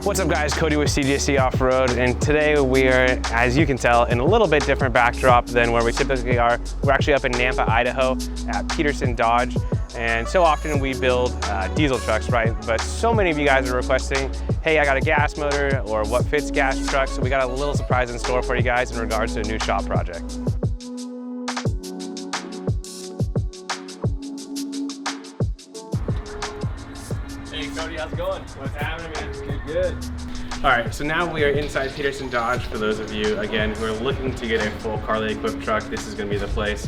What's up guys, Cody with CJC Off-Road, and today we are, as you can tell, in a little bit different backdrop than where we typically are. We're actually up in Nampa, Idaho at Peterson Dodge, and so often we build diesel trucks, right? But so many of you guys are requesting, hey, I got a gas motor, or what fits gas truck, so we got a little surprise in store for you guys in regards to a new shop project. Hey Cody, how's it going? What's happening, man? Good. All right, so now we are inside Peterson Dodge. For those of you, again, who are looking to get a full Carly equipped truck, this is gonna be the place.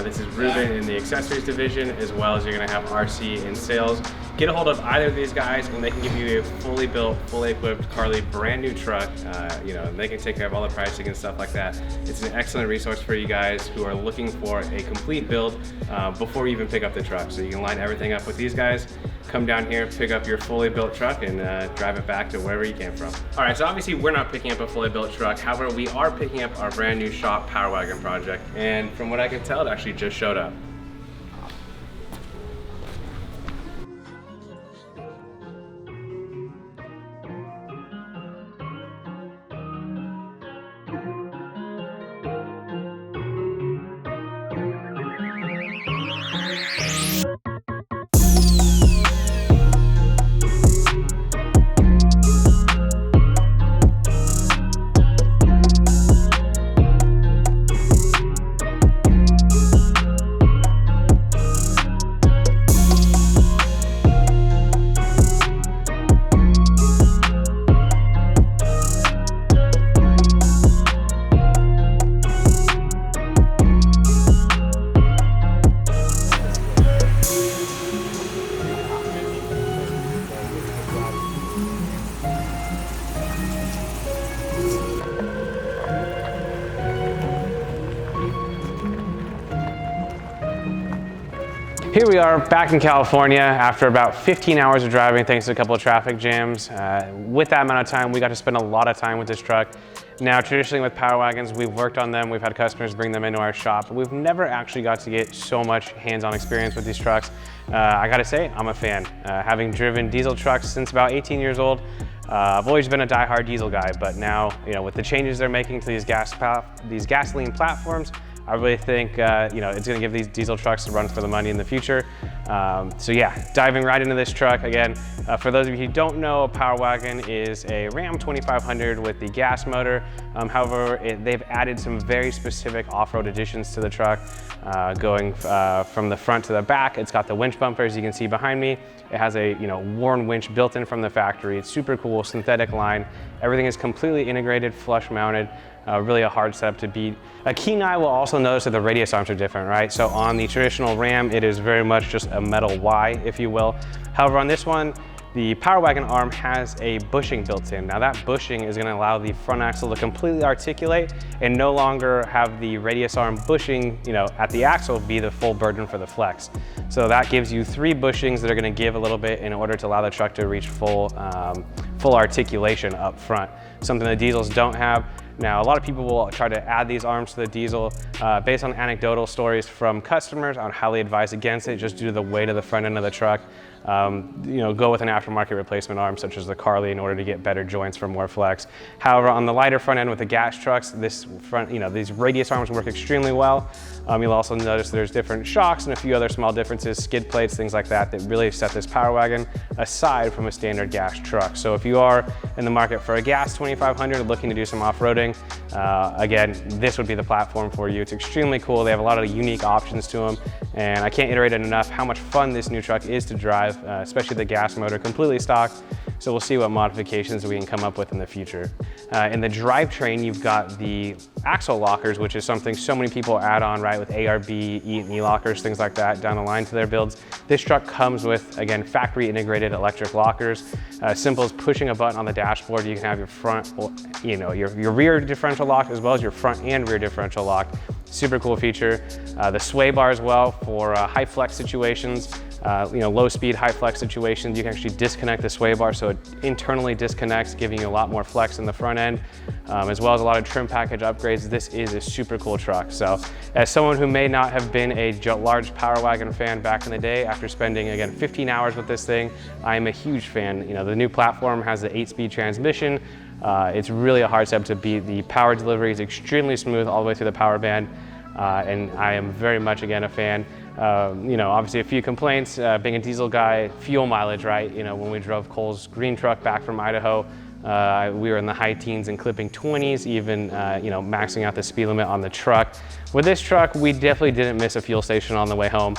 This is Ruben in the accessories division, as well as you're gonna have RC in sales. Get a hold of either of these guys and they can give you a fully built, fully equipped Carly brand new truck. And they can take care of all the pricing and stuff like that. It's an excellent resource for you guys who are looking for a complete build before you even pick up the truck. So you can line everything up with these guys, come down here, pick up your fully built truck and drive it back to wherever you came from. All right, so obviously we're not picking up a fully built truck. However, we are picking up our brand new shop Power Wagon project. And from what I can tell, it actually just showed up. Here we are back in California after about 15 hours of driving thanks to a couple of traffic jams. With that amount of time, we got to spend a lot of time with this truck. Now, traditionally with Power Wagons, we've worked on them, we've had customers bring them into our shop, but we've never actually got to get so much hands-on experience with these trucks. I gotta say, I'm a fan. Having driven diesel trucks since about 18 years old, I've always been a die-hard diesel guy, but now, with the changes they're making to these gasoline platforms, I really think it's going to give these diesel trucks a run for the money in the future. So yeah, diving right into this truck. Again, for those of you who don't know, a Power Wagon is a Ram 2500 with the gas motor. However, they've added some very specific off-road additions to the truck, going from the front to the back. It's got the winch bumpers you can see behind me. It has a Warn winch built in from the factory. It's super cool, synthetic line. Everything is completely integrated, flush mounted. Really a hard setup to beat. A keen eye will also notice that the radius arms are different, right? So on the traditional Ram, it is very much just a metal Y, if you will. However, on this one, the Power Wagon arm has a bushing built in. Now that bushing is going to allow the front axle to completely articulate and no longer have the radius arm bushing, at the axle be the full burden for the flex. So that gives you 3 bushings that are going to give a little bit in order to allow the truck to reach full articulation up front. Something the diesels don't have. Now, a lot of people will try to add these arms to the diesel based on anecdotal stories from customers on how they advise against it, just due to the weight of the front end of the truck. Go with an aftermarket replacement arm such as the Carly in order to get better joints for more flex. However, on the lighter front end with the gas trucks, these radius arms work extremely well. You'll also notice there's different shocks and a few other small differences, skid plates, things like that, that really set this Power Wagon aside from a standard gas truck. So if you are in the market for a gas 2500 looking to do some off-roading, again, this would be the platform for you. It's extremely cool. They have a lot of unique options to them, and I can't iterate it enough how much fun this new truck is to drive, especially the gas motor, completely stock. So we'll see what modifications we can come up with in the future. In the drivetrain, you've got the axle lockers, which is something so many people add on, right, with ARB, E lockers, things like that down the line to their builds. This truck comes with, again, factory integrated electric lockers. Simple as pushing a button on the dashboard, you can have your front, your rear differential locked as well as your front and rear differential locked. Super cool feature. The sway bar as well for high flex situations. low speed, high flex situations, you can actually disconnect the sway bar so it internally disconnects, giving you a lot more flex in the front end, as well as a lot of trim package upgrades. This is a super cool truck. So as someone who may not have been a large Power Wagon fan back in the day, after spending, again, 15 hours with this thing, I am a huge fan. The new platform has the 8-speed transmission. It's really a hard step to beat. The power delivery is extremely smooth all the way through the power band, and I am very much, again, a fan. Obviously a few complaints, being a diesel guy, fuel mileage, right? When we drove Cole's green truck back from Idaho, we were in the high teens and clipping 20s, even, maxing out the speed limit on the truck. With this truck, we definitely didn't miss a fuel station on the way home.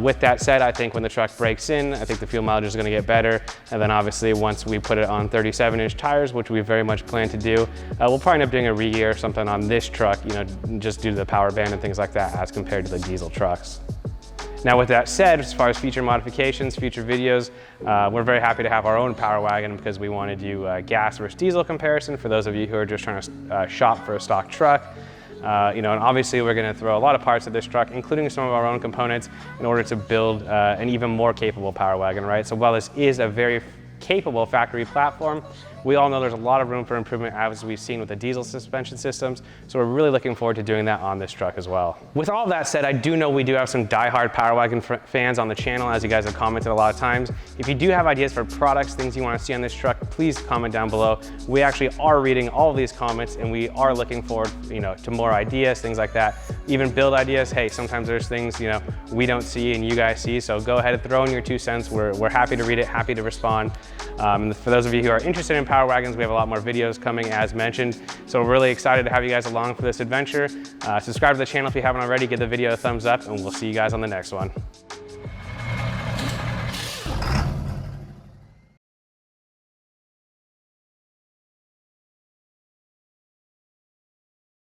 With that said, I think when the truck breaks in, I think the fuel mileage is gonna get better. And then obviously once we put it on 37-inch tires, which we very much plan to do, we'll probably end up doing a re-gear or something on this truck, just due to the power band and things like that as compared to the diesel trucks. Now with that said, as far as feature modifications, future videos, we're very happy to have our own Power Wagon because we want to do gas versus diesel comparison for those of you who are just trying to shop for a stock truck. And obviously we're going to throw a lot of parts at this truck, including some of our own components, in order to build an even more capable Power Wagon, right? So while this is a very capable factory platform, we all know there's a lot of room for improvement as we've seen with the diesel suspension systems, so we're really looking forward to doing that on this truck as well. With all that said, I do know we do have some die-hard Power Wagon fans on the channel, as you guys have commented a lot of times. If you do have ideas for products, things you want to see on this truck, please comment down below. We actually are reading all of these comments and we are looking forward to more ideas, things like that. Even build ideas. Hey, sometimes there's things we don't see and you guys see, so go ahead and throw in your 2 cents. We're happy to read it, happy to respond. And for those of you who are interested in Power Wagons, we have a lot more videos coming as mentioned. So we're really excited to have you guys along for this adventure. Subscribe to the channel if you haven't already, give the video a thumbs up, and we'll see you guys on the next one.